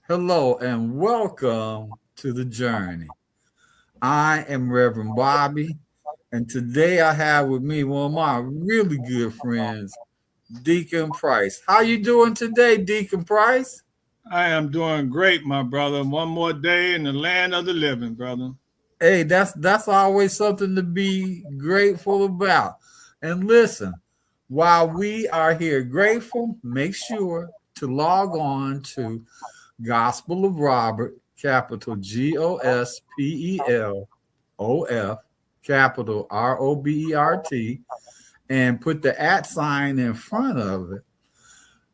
Hello and welcome to the journey. I am Reverend Bobby, and today I have with me one of my really good friends, Deacon Price. How you doing today, Deacon Price? I am doing great, my brother. One more day in the land of the living, brother. Hey, that's always something to be grateful about. And listen, while we are here grateful, make sure to log on to Gospel of Robert, capital GOSPELOF, capital ROBERT, and put the at sign in front of it.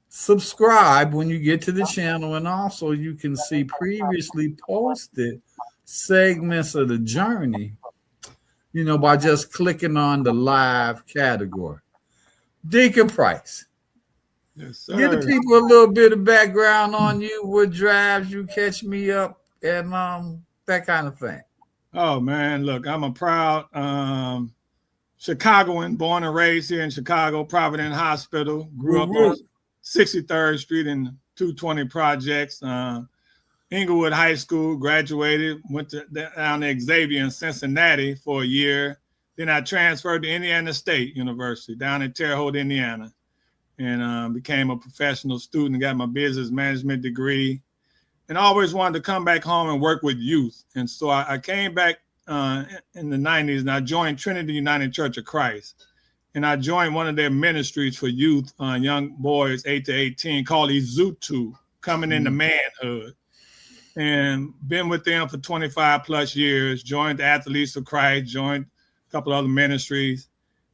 Subscribe when you get to the channel, and also you can see previously posted segments of the journey, by just clicking on the live category. Deacon Price, Yes, give the sir. people a little bit of background on you, what drives you, catch me up, and that kind of thing. Oh man, look, I'm a proud Chicagoan, born and raised here in Chicago, Providence Hospital. Grew Woo up on woo. 63rd Street in 220 projects. Inglewood High School, graduated, went down to Xavier in Cincinnati for a year. Then I transferred to Indiana State University down in Terre Haute, Indiana, and became a professional student, got my business management degree, and I always wanted to come back home and work with youth. And so I came back in the 90s, and I joined Trinity United Church of Christ. And I joined one of their ministries for youth, young boys 8 to 18, called Izutu, coming into manhood. And been with them for 25 plus years, joined the Athletes of Christ, joined a couple other ministries,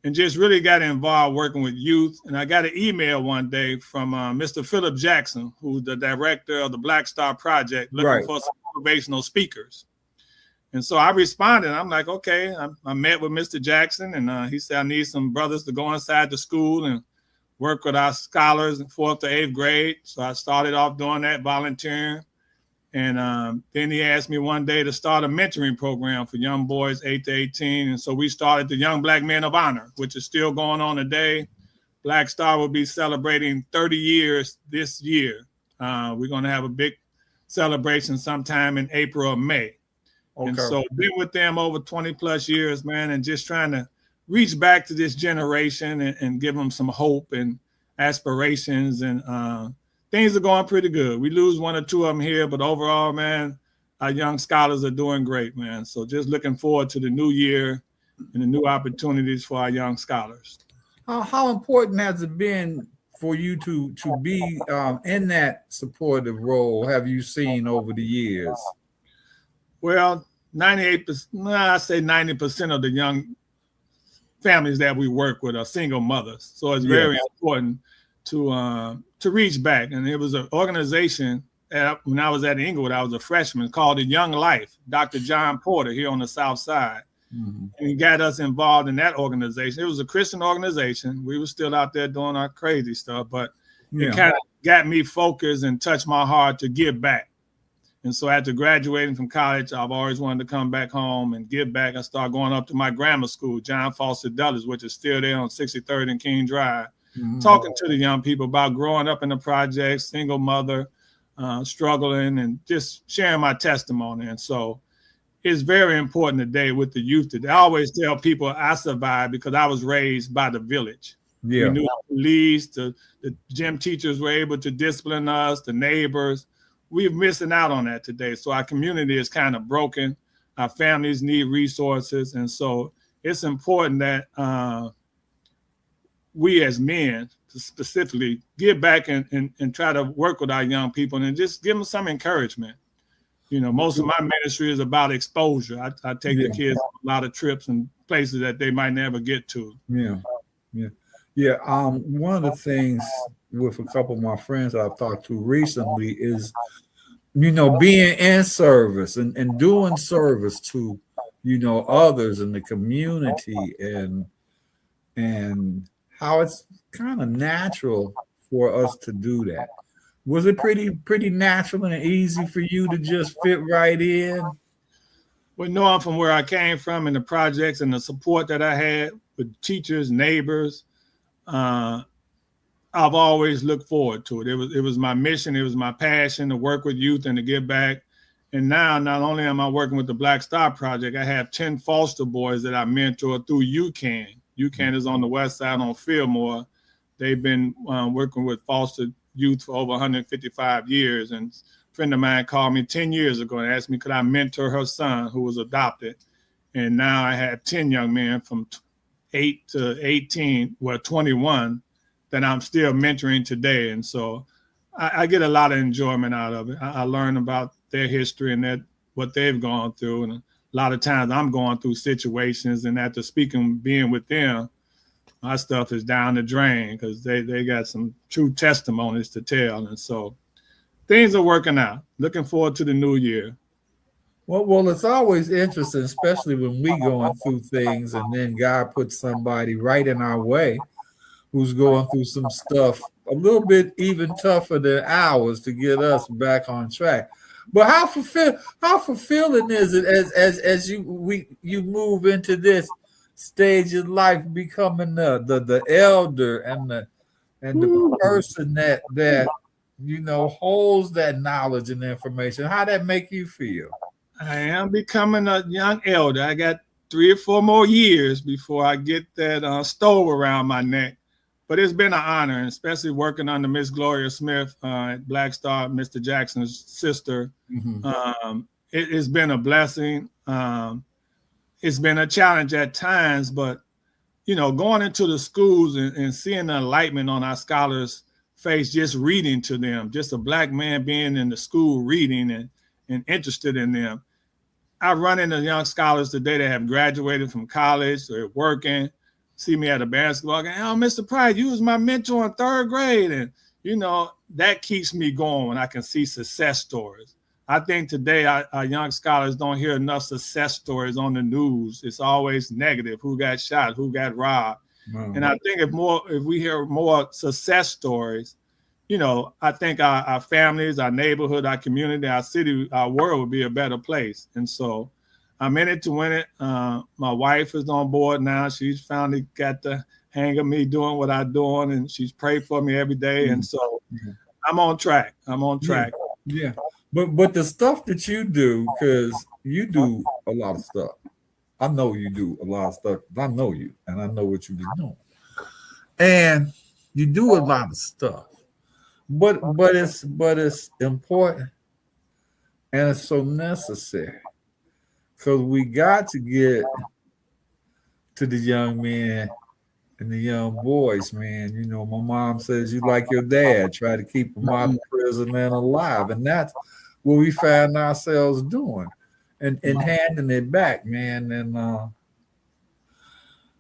and just really got involved working with youth. And I got an email one day from Mr. Philip Jackson, who's the director of the Black Star Project, looking Right. for some motivational speakers. And so I responded. I'm like, okay. I met with Mr. Jackson, and he said, I need some brothers to go inside the school and work with our scholars in 4th to 8th grade. So I started off doing that, volunteering. And then he asked me one day to start a mentoring program for young boys 8 to 18. And so we started the Young Black Men of Honor, which is still going on today. Black Star will be celebrating 30 years this year. We're going to have a big celebration sometime in April or May. Okay. And so been with them over 20 plus years, man, and just trying to reach back to this generation and give them some hope and aspirations. And things are going pretty good. We lose one or two of them here, but overall, man, our young scholars are doing great, man. So just looking forward to the new year and the new opportunities for our young scholars. How important has it been for you to be in that supportive role? Have you seen over the years? Well, 98%, I say 90% of the young families that we work with are single mothers. So it's Yeah. very important to reach back. And it was an organization when I was at Inglewood, I was a freshman, called the Young Life, Dr. John Porter here on the South Side. Mm-hmm. And he got us involved in that organization. It was a Christian organization. We were still out there doing our crazy stuff, but it kind of got me focused and touched my heart to give back. And so after graduating from college, I've always wanted to come back home and give back. I started going up to my grammar school, John Foster Dulles, which is still there on 63rd and King Drive, talking to the young people about growing up in the projects, single mother, struggling, and just sharing my testimony. And so it's very important today with the youth today. I always tell people I survived because I was raised by the village. Yeah. We knew the police, the gym teachers were able to discipline us, the neighbors. We're missing out on that today. So our community is kind of broken. Our families need resources. And so it's important that we as men specifically get back and try to work with our young people and just give them some encouragement. You know, most of my ministry is about exposure. I take the kids on a lot of trips and places that they might never get to. Yeah. One of the things with a couple of my friends I've talked to recently is, being in service and doing service to, others in the community and how it's kind of natural for us to do that. Was it pretty natural and easy for you to just fit right in? Well, knowing from where I came from and the projects and the support that I had with teachers, neighbors, I I've always looked forward to it. It was my mission. It was my passion to work with youth and to give back. And now, not only am I working with the Black Star Project, I have 10 foster boys that I mentor through UCAN. UCAN is on the west side on Fillmore. They've been working with foster youth for over 155 years. And a friend of mine called me 10 years ago and asked me, could I mentor her son who was adopted? And now I have 10 young men from 8 to 18, well, 21, that I'm still mentoring today. And so I get a lot of enjoyment out of it. I learn about their history and what they've gone through. And a lot of times I'm going through situations, and after being with them, my stuff is down the drain because they got some true testimonies to tell. And so things are working out. Looking forward to the new year. Well, it's always interesting, especially when we going through things and then God puts somebody right in our way who's going through some stuff a little bit even tougher than ours to get us back on track. But how fulfilling is it as you move into this stage of life, becoming the elder and the person that holds that knowledge and information? How that make you feel? I am becoming a young elder. I got 3 or 4 more years before I get that stove around my neck. But it's been an honor, and especially working under Miss Gloria Smith at Black Star, Mr. Jackson's sister. Mm-hmm. It's been a blessing. It's been a challenge at times, but going into the schools and seeing the enlightenment on our scholars' face, just reading to them, just a Black man being in the school reading and interested in them. I run into young scholars today that have graduated from college or working, see me at a basketball game. Oh, Mr. Price, you was my mentor in 3rd grade. And, that keeps me going when I can see success stories. I think today our young scholars don't hear enough success stories on the news. It's always negative, who got shot, who got robbed. Mm-hmm. And I think if we hear more success stories, I think our families, our neighborhood, our community, our city, our world would be a better place. And so I'm in it to win it. My wife is on board now. She's finally got the hang of me doing what I'm doing, and she's prayed for me every day. Mm-hmm. And so I'm on track. Yeah. But the stuff that you do, because you do a lot of stuff. I know you do a lot of stuff. I know you, and I know what you've been doing. And you do a lot of stuff. But it's important, and it's so necessary, because we got to get to the young men and the young boys, man. My mom says you like your dad, try to keep them out of prison and alive, and that's what we find ourselves doing, and handing it back, man. And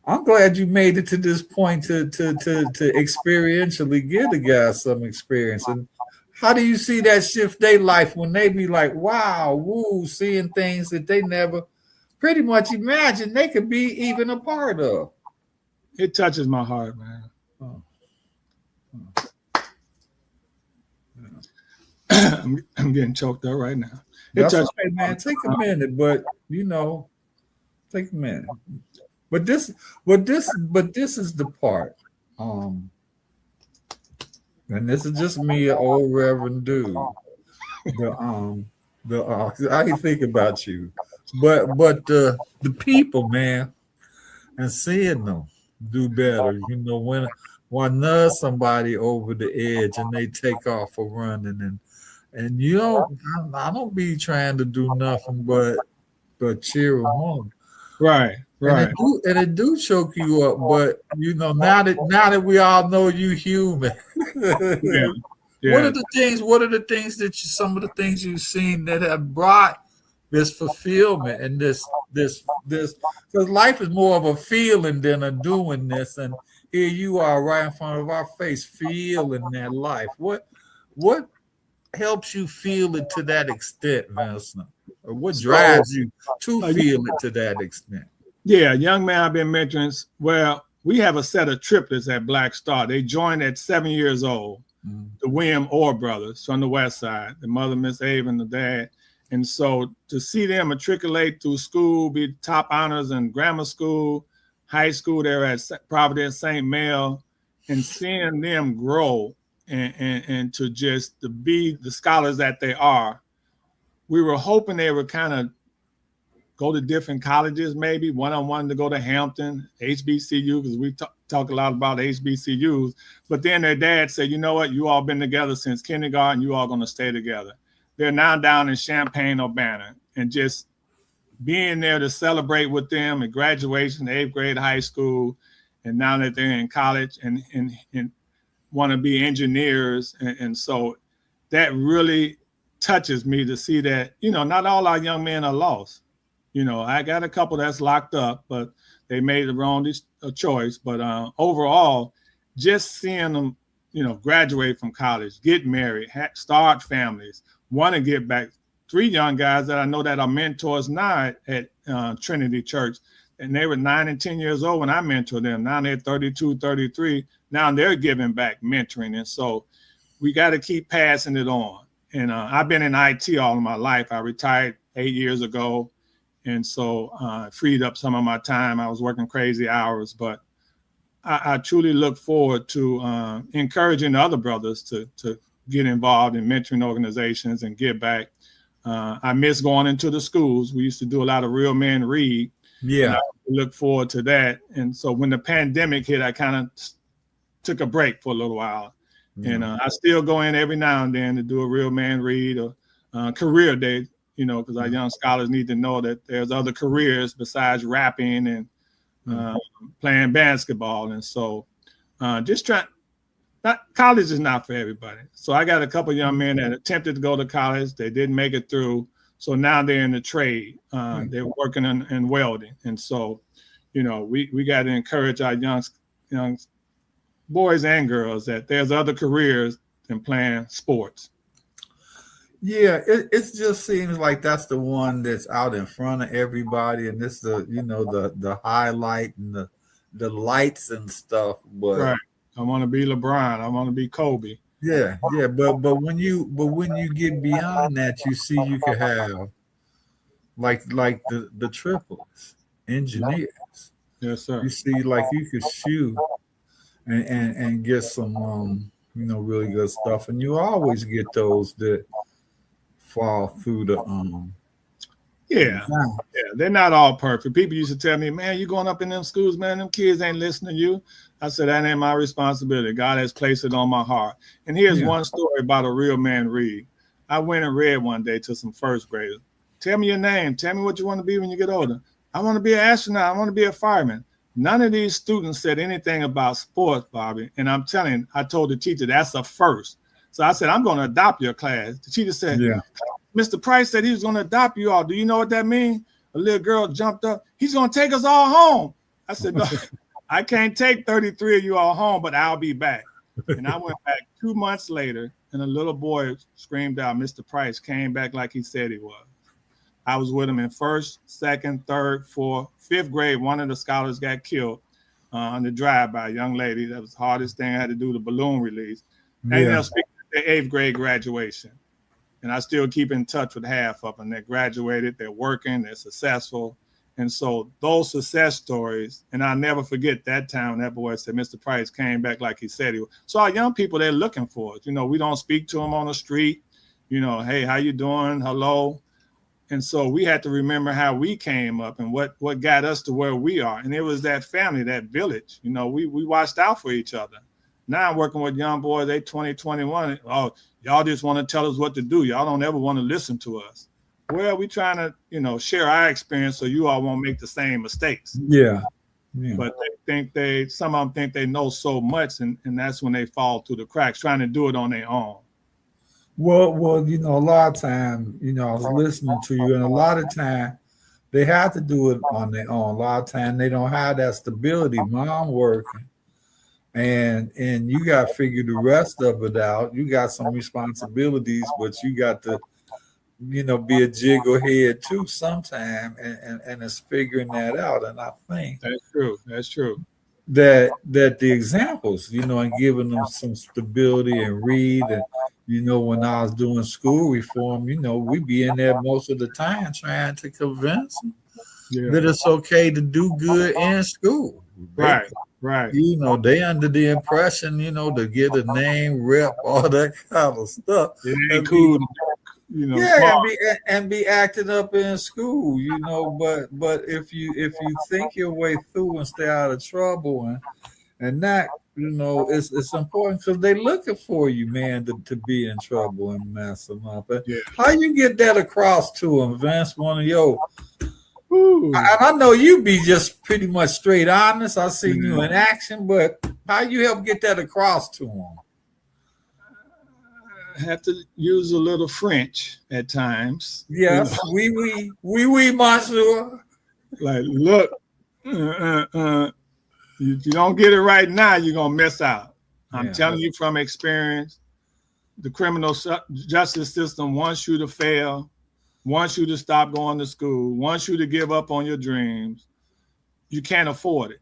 I'm glad you made it to this point to experientially give the guys some experience. And how do you see that shift their life when they be like, wow, woo, seeing things that they never pretty much imagined they could be even a part of? It touches my heart, man. I'm getting choked up right now. That's okay, man. Take a minute, but take a minute. But this is the part. And this is just me, an old Reverend dude. I can think about you, but the people, man, and seeing them do better. When nudge somebody over the edge and they take off for running, and I don't be trying to do nothing but cheer them on. Right. And it do choke you up, but now that we all know you human. Yeah. What are the things that some of the things you've seen that have brought this fulfillment and this because life is more of a feeling than a doing this, and here you are right in front of our face feeling that life. What helps you feel it to that extent, Vincent? Or what drives you to feel it to that extent? Yeah, young man I've been mentoring. Well, we have a set of triplets at Black Star. They joined at 7 years old. Mm-hmm. The William Orr brothers from the west side, the mother, Miss Ava, and the dad. And so to see them matriculate through school, be top honors in grammar school, high school, they're at Providence St. Mel, and seeing them grow and to be the scholars that they are. We were hoping they would kind of go to different colleges, maybe one to go to Hampton, HBCU, because we talk a lot about HBCUs. But then their dad said, you know what, you all been together since kindergarten, you all going to stay together. They're now down in Champaign-Urbana, and just being there to celebrate with them at graduation, 8th grade high school, and now that they're in college and want to be engineers. And so that really touches me to see that, not all our young men are lost. I got a couple that's locked up, but they made the wrong choice. But overall, just seeing them, graduate from college, get married, start families, want to get back. 3 young guys that I know that are mentors now at Trinity Church, and they were 9 and 10 years old when I mentored them. Now they're 32, 33. Now they're giving back mentoring. And so we got to keep passing it on. And I've been in IT all of my life. I retired 8 years ago. And so freed up some of my time. I was working crazy hours, but I truly look forward to encouraging the other brothers to get involved in mentoring organizations and give back. I miss going into the schools. We used to do a lot of real men read. Yeah. I look forward to that. And so when the pandemic hit, I kind of took a break for a little while. Yeah. And I still go in every now and then to do a real man read or career day, because our young scholars need to know that there's other careers besides rapping and playing basketball. And so college is not for everybody. So I got a couple of young men that attempted to go to college. They didn't make it through. So now they're in the trade. They're working in welding. And so, we got to encourage our young boys and girls that there's other careers than playing sports. Yeah, it just seems like that's the one that's out in front of everybody, and this the highlight and the lights and stuff. But right. I want to be LeBron. I want to be Kobe. Yeah, but when you get beyond that, you see you could have like the triplets, engineers. Yes, sir. You see, like you could shoot and get some really good stuff, and you always get those that fall through the Yeah, they're not all perfect. People used to tell me, man, you going up in them schools, man, them kids ain't listening to you. I said, that ain't my responsibility. God has placed it on my heart. And here's one story about a real man read. I went and read one day to some first graders. Tell me your name. Tell me what you want to be when you get older. I want to be an astronaut. I want to be a fireman. None of these students said anything about sports, Bobby. And I told the teacher, that's a first. So I said, I'm going to adopt your class. The teacher said, Mr. Price said he was going to adopt you all. Do you know what that means? A little girl jumped up. He's going to take us all home. I said, no, I can't take 33 of you all home, but I'll be back. And I went back 2 months later, and a little boy screamed out, Mr. Price came back like he said he was. I was with him in 1st, 2nd, 3rd, 4th, 5th grade. One of the scholars got killed on the drive by a young lady. That was the hardest thing I had to do, the balloon release. And they'll speak at their 8th grade graduation. And I still keep in touch with half of them. They graduated, they're working, they're successful. And so those success stories, and I'll never forget that time when that boy said, Mr. Price came back like he said he would. So our young people, they're looking for us. We don't speak to them on the street. Hey, how you doing? Hello. And so we had to remember how we came up and what got us to where we are. And it was that family, that village. We watched out for each other. Now I'm working with young boys, they 20, 21. Oh, y'all just want to tell us what to do. Y'all don't ever want to listen to us. Well, we trying to, share our experience so you all won't make the same mistakes. Yeah. But some of them think they know so much, and that's when they fall through the cracks, trying to do it on their own. Well, a lot of time, I was listening to you, and a lot of time they have to do it on their own. A lot of time they don't have that stability. Mom working. And you got to figure the rest of it out. You got some responsibilities, but you got to, be a jiggle head too sometime, and it's figuring that out. And I think that's true. That the examples, and giving them some stability and read. And when I was doing school reform, we be in there most of the time trying to convince them that it's okay to do good in school. Right. Right. You know, they under the impression, you know, to get a name, rep, all that kind of stuff. It ain't And be, cool to, yeah, small. and be acting up in school, you know. But if you think your way through and stay out of trouble and that, you know, it's important because they looking for you, man, to be in trouble and mess them up. And Yeah. how you get that across to them, Vince? One of your, Ooh. and I know you be just pretty much straight honest. I seen you Man. in action, but how you help get that across to them? I have to use a little French at times. Yes, oui, monsieur. Like, look, if you don't get it right now, you're gonna miss out. I'm Yeah, telling you from experience. The criminal justice system wants you to fail, wants you to stop going to school, wants you to give up on your dreams. You can't afford it.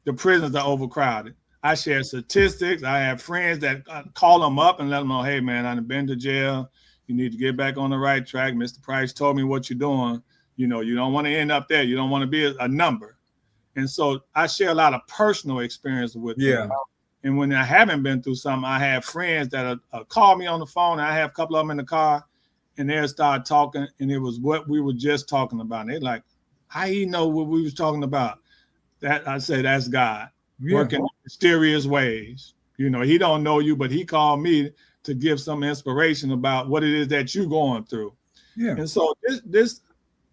The prisons are overcrowded. I share statistics. I have friends that call them up and let them know, hey, man, I've been to jail. You need to get back on the right track. Mr. Price told me what you're doing. You know, you don't want to end up there. You don't want to be a number. And so I share a lot of personal experience with them. And when I haven't been through something, I have friends that call me on the phone. And I have a couple of them in the car, and they'll start talking. And it was what we were just talking about. And they're like, how you know what we was talking about? That I say, that's God working in mysterious ways. You know, he don't know you, but he called me to give some inspiration about what it is that you're going through. Yeah. And so this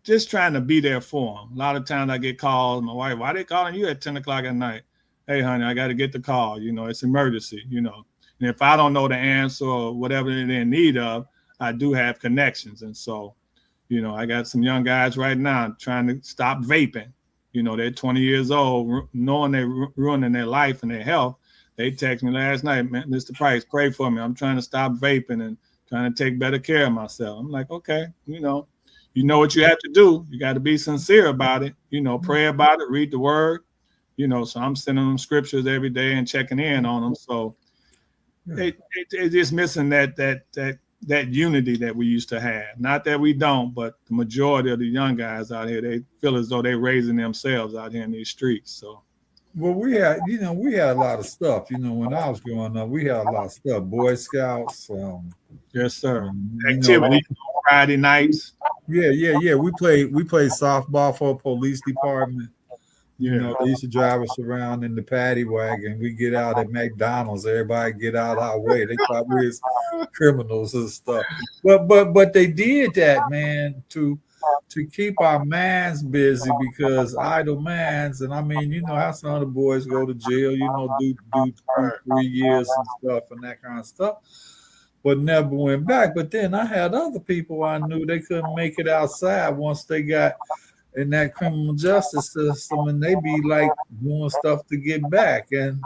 just trying to be there for them. A lot of times I get calls, my wife, why they calling you at 10 o'clock at night? Hey, honey, I got to get the call. You know, it's emergency, you know. And if I don't know the answer or whatever they're in need of, I do have connections. And so, you know, I got some young guys right now trying to stop vaping. You know, they're 20 years old, knowing they're ruining their life and their health. They text me last night, man, Mr. Price, pray for me. I'm trying to stop vaping and trying to take better care of myself. I'm like, okay, you know what you have to do. You got to be sincere about it. You know, pray about it, read the word. You know, so I'm sending them scriptures every day and checking in on them. So they're just missing that unity that we used to have. Not that we don't, but the majority of the young guys out here, they feel as though they're raising themselves out here in these streets. So, well, we had a lot of stuff. You know, when I was growing up, we had a lot of stuff. Boy Scouts. Yes, sir. Activity Friday nights. Yeah. We played softball for a police department. You know, they used to drive us around in the paddy wagon. We get out at McDonald's. Everybody get out our way. They thought we was criminals and stuff. But they did that, man, to keep our mans busy, because idle mans, and I mean, you know how some of the boys go to jail, you know, do 2-3 years and stuff and that kind of stuff, but never went back. But then I had other people I knew, they couldn't make it outside once they got in that criminal justice system, and they be like doing stuff to get back, and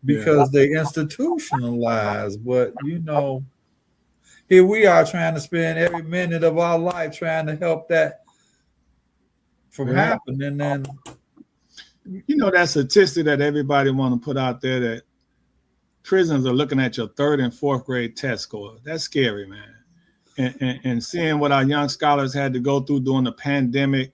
because they institutionalized. But you know, here we are trying to spend every minute of our life trying to help that from happening. And you know, that statistic that everybody want to put out there, that prisons are looking at your 3rd and 4th grade test score. That's scary, man. And seeing what our young scholars had to go through during the pandemic,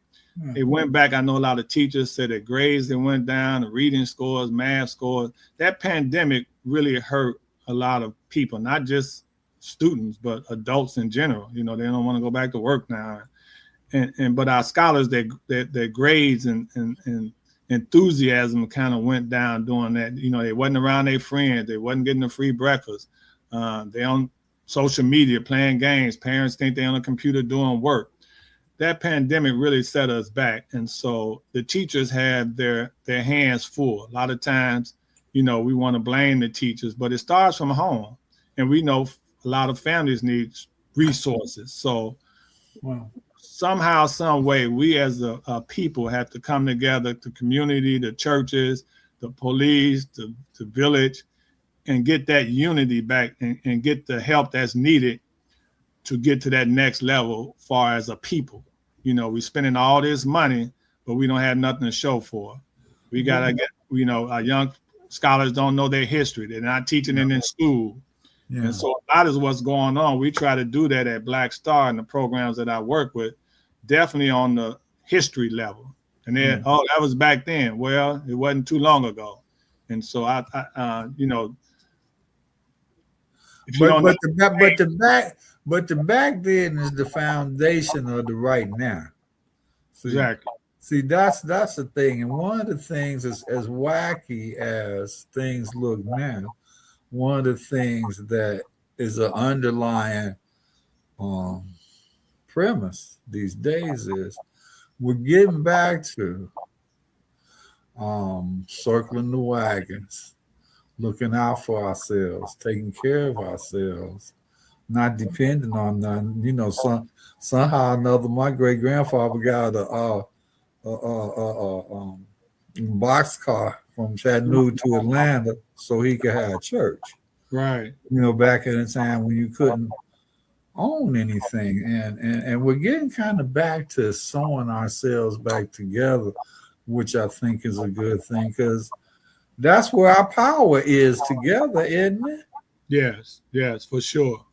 it went back. I know a lot of teachers said that grades that went down, the reading scores, math scores. That pandemic really hurt a lot of people, not just students, but adults in general. You know, they don't want to go back to work now. But our scholars, their grades and enthusiasm kind of went down during that. You know, they wasn't around their friends. They wasn't getting a free breakfast. They on social media playing games. Parents think they're on a computer doing work. That pandemic really set us back. And so the teachers had their hands full. A lot of times, you know, we want to blame the teachers, but it starts from home. And we know a lot of families need resources. So somehow, some way, we as a people have to come together, the community, the churches, the police, the village, and get that unity back and get the help that's needed to get to that next level far as a people. You know, we're spending all this money, but we don't have nothing to show for. We got to get, you know, our young scholars don't know their history. They're not teaching it in school. And so a lot of what's going on. We try to do that at Black Star and the programs that I work with, definitely on the history level. And then, oh, that was back then. Well, it wasn't too long ago. And so I you know, if you don't know, but the back then is the foundation of the right now. Exactly. See, that's the thing. And one of the things is as wacky as things look now, one of the things that is an underlying premise these days is we're getting back to circling the wagons, looking out for ourselves, taking care of ourselves, not depending on none. You know, somehow or another, my great grandfather got a boxcar from Chattanooga to Atlanta so he could have church. Right. You know, back in the time when you couldn't own anything, and we're getting kind of back to sewing ourselves back together, which I think is a good thing because that's where our power is together, isn't it? Yes, for sure.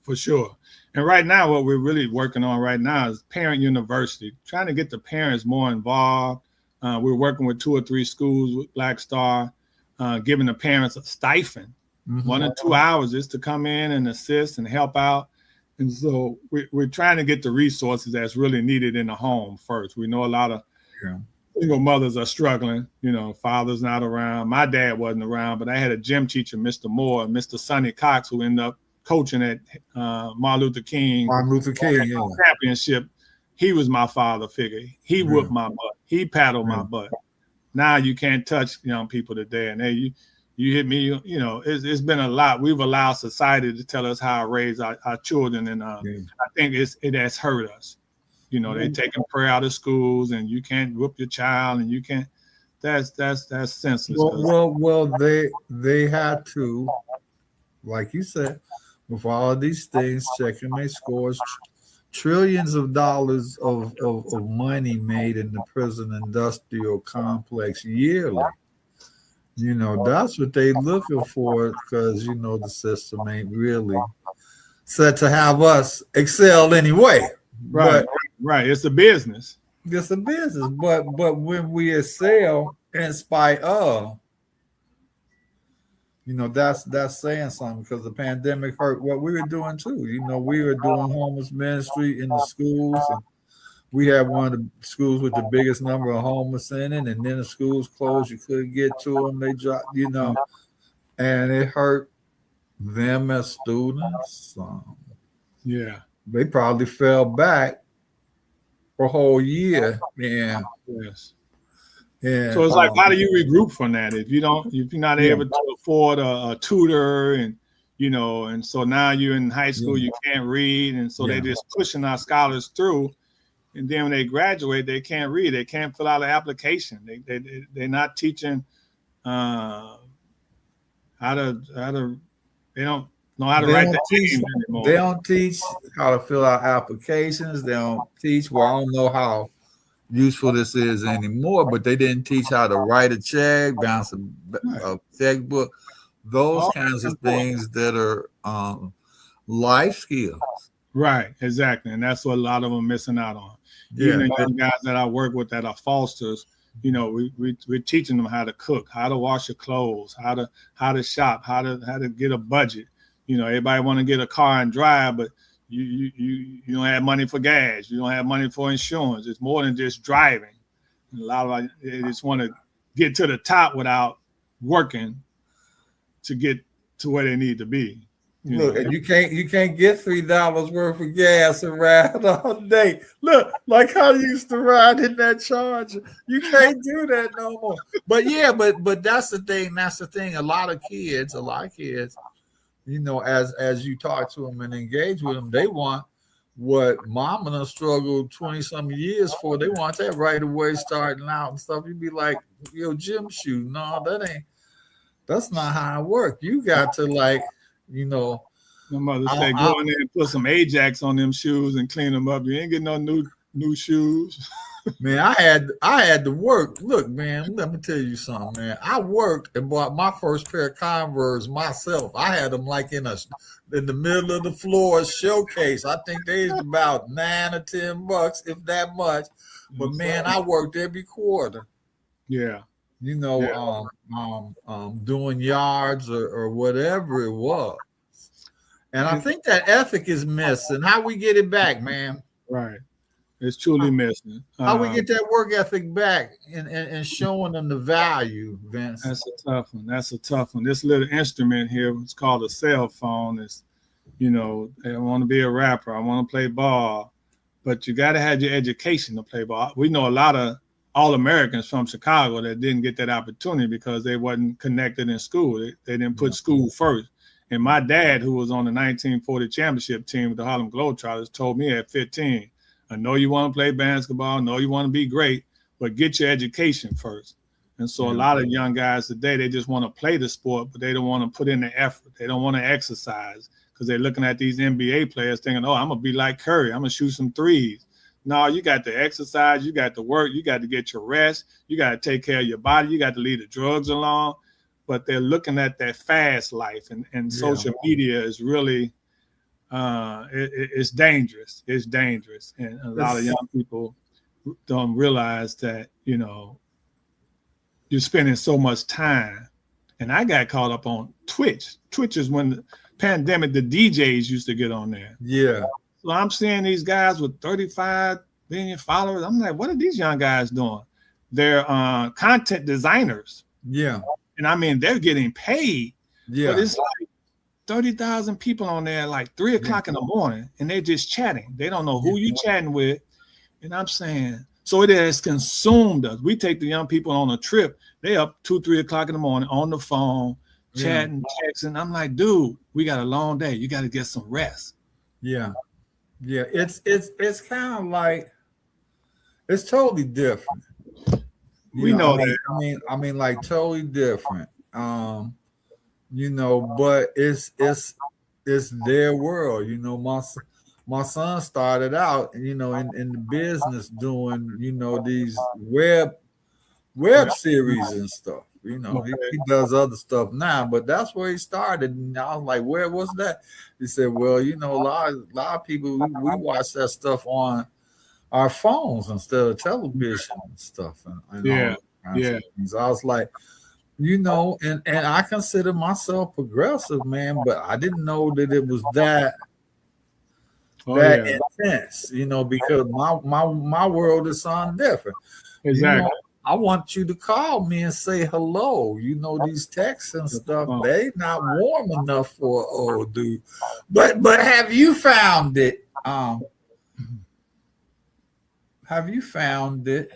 And right now, what we're really working on right now is parent university, trying to get the parents more involved. We're working with 2 or 3 schools with Black Star, giving the parents a stipend, 1 or 2 hours just to come in and assist and help out. And so we're trying to get the resources that's really needed in the home first. We know a lot of single mothers are struggling. You know, father's not around. My dad wasn't around, but I had a gym teacher, Mr. Moore, and Mr. Sonny Cox, who ended up coaching at Martin Luther King Championship. He was my father figure. He whooped my butt. He paddled my butt. Now you can't touch young people today. And hey, you hit me, you know, it's been a lot. We've allowed society to tell us how to raise our children. And I think it has hurt us. You know, they're taking prayer out of schools and you can't whoop your child and you can't, that's senseless. Well, they had to, like you said, with all of these things, checking their scores, trillions of dollars of money made in the prison industrial complex yearly. You know, that's what they looking for because, you know, the system ain't really set to have us excel anyway. Right. It's a business. It's a business. But when we excel in spite of, you know, that's saying something because the pandemic hurt what we were doing too. You know, we were doing homeless ministry in the schools, and we had one of the schools with the biggest number of homeless in it, and then the schools closed. You couldn't get to them. They dropped, you know, and it hurt them as students. They probably fell back for a whole year. Yeah. Yes. Yeah. So it's like, how do you regroup from that if you're not able to afford a tutor, and you know, and so now you're in high school, you can't read, and so they're just pushing our scholars through, and then when they graduate, they can't read, they can't fill out an application, they're not teaching how to they don't know how to write the team anymore. They don't teach how to fill out applications. They don't teach. Well, I don't know how useful this is anymore, but they didn't teach how to write a check, bounce a checkbook, those kinds of things that are life skills. Right, exactly, and that's what a lot of them are missing out on. Even the young guys that I work with that are fosters, you know, we're teaching them how to cook, how to wash your clothes, how to shop, how to get a budget. You know, everybody want to get a car and drive, but you don't have money for gas. You don't have money for insurance. It's more than just driving. And a lot of they just want to get to the top without working to get to where they need to be. Look, and you can't get $3 worth of gas and ride all day. Look, like how you used to ride in that Charger. You can't do that no more. But that's the thing. That's the thing. A lot of kids, you know, as you talk to them and engage with them, they want what mama done struggled 20-some years for. They want that right away, starting out and stuff. You'd be like, yo, gym shoe. No, that's not how it works. You got to, like, you know. My mother said, go in there and put some Ajax on them shoes and clean them up. You ain't getting no new shoes. Man, I had to work. Look, man, let me tell you something, man. I worked and bought my first pair of Converse myself. I had them like in the middle of the floor showcase. I think they was about $9 or $10, if that much. But man, I worked every quarter. Yeah. You know, doing yards or whatever it was. And I think that ethic is missing. How we get it back, man? Right. It's truly missing. How we get that work ethic back and showing them the value, Vince? That's a tough one. That's a tough one. This little instrument here, it's called a cell phone. Is, you know, I want to be a rapper. I want to play ball, but you got to have your education to play ball. We know a lot of All-Americans from Chicago that didn't get that opportunity because they wasn't connected in school. They didn't put school first. And my dad, who was on the 1940 championship team with the Harlem Globetrotters, told me at 15, I know you want to play basketball, I know you want to be great, but get your education first. And so a lot of young guys today, they just want to play the sport, but they don't want to put in the effort. They don't want to exercise because they're looking at these NBA players thinking, oh, I'm going to be like Curry. I'm going to shoot some threes. No, you got to exercise. You got to work. You got to get your rest. You got to take care of your body. You got to leave the drugs alone. But they're looking at that fast life, and social media is really it's dangerous. It's dangerous. And a lot of young people don't realize that, you know, you're spending so much time. And I got caught up on Twitch. Twitch is when the pandemic, the DJs used to get on there. Yeah. So I'm seeing these guys with 35 million followers. I'm like, what are these young guys doing? They're content designers. Yeah. And I mean, they're getting paid. Yeah. But it's like 30,000 people on there, like 3 o'clock in the morning, and they're just chatting. They don't know who you're chatting with. And I'm saying, so it has consumed us. We take the young people on a trip. They up 2, 3 o'clock in the morning on the phone, chatting, texting. I'm like, dude, we got a long day. You got to get some rest. Yeah. Yeah. It's kind of like, it's totally different. We know that. I mean, like totally different. You know, but it's their world. You know, my son started out, you know, in the business doing, you know, these web series and stuff. You know, he does other stuff now, but that's where he started. And I was like, where was that? He said, well, you know, a lot of people, we watch that stuff on our phones instead of television and stuff. And so I was like, you know, and I consider myself progressive, man, but I didn't know that it was that intense, you know, because my world is something different. Exactly. You know, I want you to call me and say hello. You know, these texts and stuff, they not warm enough for an old dude. But have you found it? Have you found it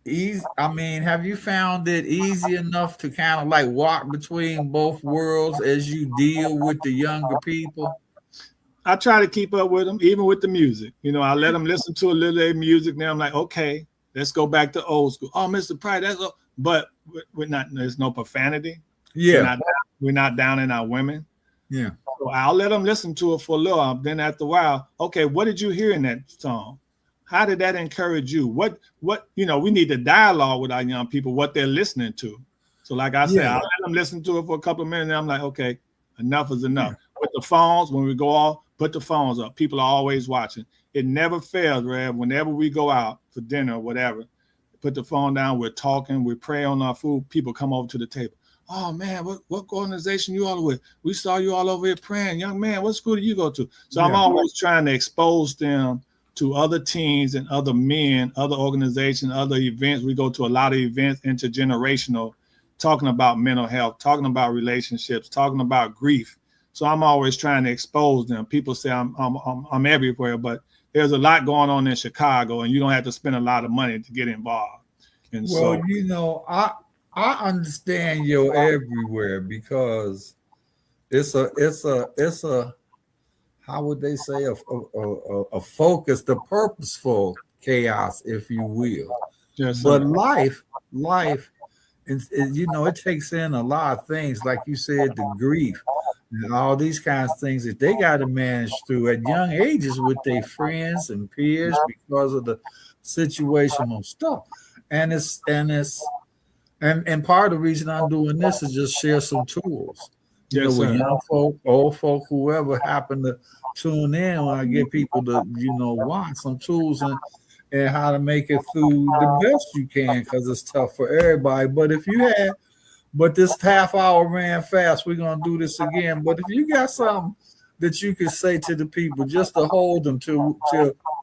easy? I mean, have you found it easy enough to kind of like walk between both worlds as you deal with the younger people? I try to keep up with them, even with the music. You know, I let them listen to a little bit of music. Now I'm like, okay, let's go back to old school. Oh, Mr. Pride, that's all. But we're not. There's no profanity. Yeah, we're not down in our women. Yeah. So I'll let them listen to it for a little while. Then after a while, okay, what did you hear in that song? How did that encourage you? What, you know, we need to dialogue with our young people, what they're listening to. So like I said, I'll let them listen to it for a couple of minutes. And I'm like, okay, enough is enough. Yeah. With the phones, when we go off, put the phones up. People are always watching. It never fails, Rev. Whenever we go out for dinner or whatever, put the phone down, we're talking, we pray on our food, people come over to the table. Oh man, what organization you all with? We saw you all over here praying. Young man, what school do you go to? So I'm always trying to expose them to other teens and other men, other organizations, other events. We go to a lot of events, intergenerational, talking about mental health, talking about relationships, talking about grief. So I'm always trying to expose them. People say I'm everywhere, but there's a lot going on in Chicago, and you don't have to spend a lot of money to get involved. And well, so, you know, I understand you're everywhere because it's a how would they say a focused, a purposeful chaos, if you will. Yes, but life, you know, it takes in a lot of things, like you said, the grief. and all these kinds of things that they got to manage through at young ages with their friends and peers because of the situational stuff. And part of the reason I'm doing this is just share some tools. Yes, With sir. young folk, old folk, whoever happen to tune in, when I get people to, watch some tools and how to make it through the best you can, because it's tough for everybody. But this half hour ran fast. We're gonna do this again. But if you got something that you can say to the people just to hold them till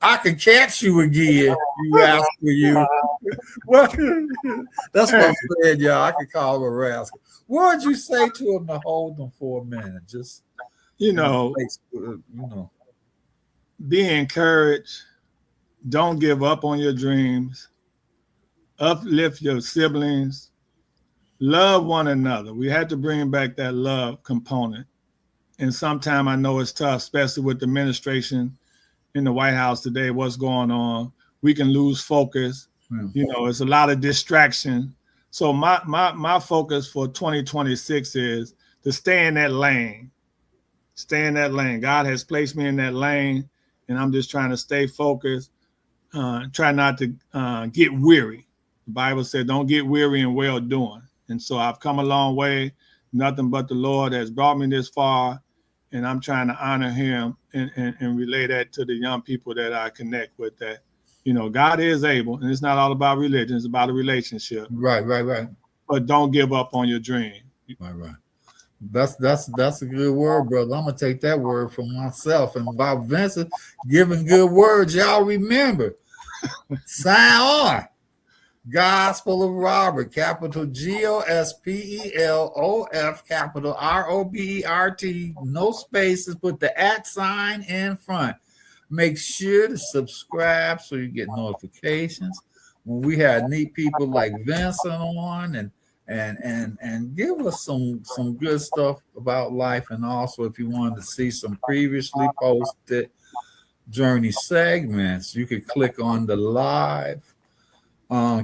I can catch you again, you ask for you. Well, that's my friend, y'all. I can call him a rascal. What would you say to him to hold them for a minute? Just be encouraged. Don't give up on your dreams. Uplift your siblings. Love one another. We had to bring back that love component. And sometimes I know it's tough, especially with the administration in the White House today, what's going on. We can lose focus. It's a lot of distraction. So my focus for 2026 is to stay in that lane. Stay in that lane. God has placed me in that lane, and I'm just trying to stay focused. Try not to get weary. The Bible said, don't get weary in well doing. And so I've come a long way. Nothing but the Lord has brought me this far, and I'm trying to honor him and relay that to the young people that I connect with, that, God is able, and it's not all about religion. It's about a relationship. Right. But don't give up on your dream. Right. That's a good word, brother. I'm gonna take that word for myself. And about Vincent giving good words, y'all remember. Sign on. Gospel of Robert, capital GOSPELOF, capital ROBERT, no spaces, put the @ in front. Make sure to subscribe so you get notifications when we have neat people like Vincent on, and give us some good stuff about life. And also, if you wanted to see some previously posted journey segments, you could click on the live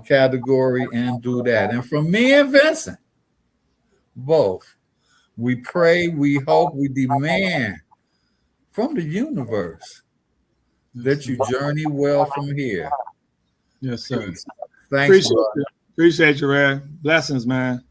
category and do that. And from me and Vincent, both, we pray, we hope, we demand from the universe that you journey well from here. Yes, sir. Thanks. Appreciate you, Ray. Blessings, man.